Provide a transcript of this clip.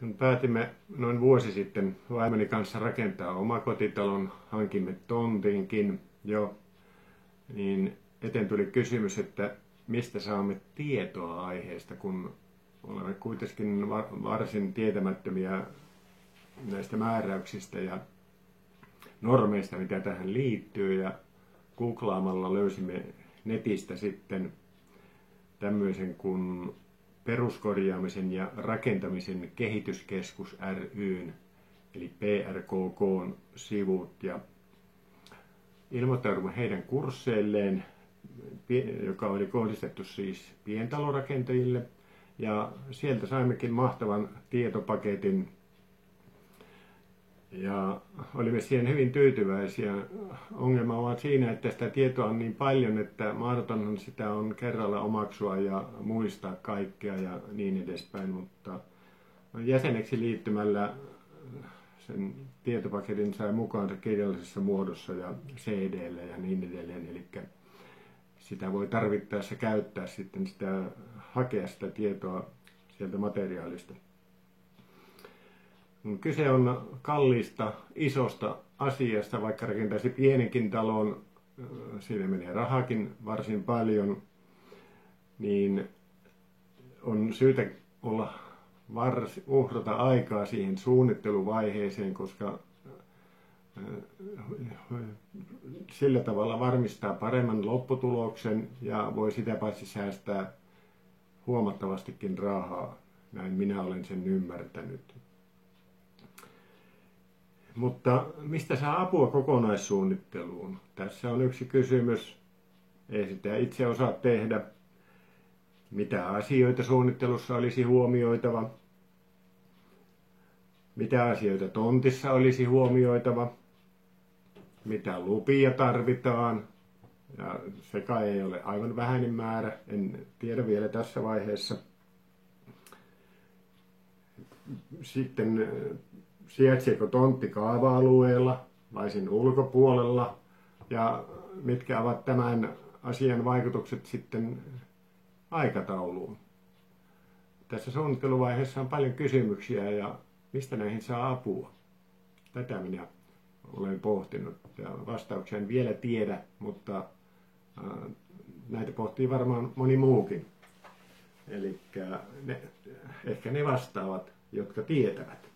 Kun päätimme noin vuosi sitten vaimoni kanssa rakentaa omakotitalon, hankimme tontinkin jo, niin eteen tuli kysymys, että mistä saamme tietoa aiheesta, kun olemme kuitenkin varsin tietämättömiä näistä määräyksistä ja normeista, mitä tähän liittyy, ja googlaamalla löysimme netistä sitten tämmöisen kuin Peruskorjaamisen ja rakentamisen kehityskeskus ry:n, eli PRKK:n sivut, ja ilmoittaudumme heidän kursseilleen, joka oli kohdistettu siis pientalorakentajille, ja sieltä saimmekin mahtavan tietopaketin, ja olimme siihen hyvin tyytyväisiä. Ongelma on siinä, että sitä tietoa on niin paljon, että mahdotonhan sitä on kerralla omaksua ja muistaa kaikkea ja niin edespäin, mutta jäseneksi liittymällä sen tietopaketin sai mukaansa kirjallisessa muodossa ja CD:llä ja niin edelleen, eli sitä voi tarvittaessa käyttää sitten hakea sitä tietoa sieltä materiaalista. Kyse on kalliista, isosta asiasta, vaikka rakentaisi pienenkin talon, siinä menee rahakin varsin paljon, niin on syytä uhrata aikaa siihen suunnitteluvaiheeseen, koska sillä tavalla varmistaa paremman lopputuloksen ja voi sitä paitsi säästää huomattavastikin rahaa. Näin minä olen sen ymmärtänyt. Mutta mistä saa apua kokonaissuunnitteluun? Tässä on yksi kysymys. Ei sitä itse osaa tehdä. Mitä asioita suunnittelussa olisi huomioitava? Mitä asioita tontissa olisi huomioitava? Mitä lupia tarvitaan? Ja sekä ei ole aivan vähäinen määrä, en tiedä vielä tässä vaiheessa. Sitten sijaitseeko tontti kaava-alueella vai sen ulkopuolella, ja mitkä ovat tämän asian vaikutukset sitten aikatauluun. Tässä suunnitteluvaiheessa on paljon kysymyksiä, ja mistä näihin saa apua? Tätä minä olen pohtinut, ja vastauksia en vielä tiedä, mutta näitä pohtii varmaan moni muukin. Eli ehkä ne vastaavat, jotka tietävät.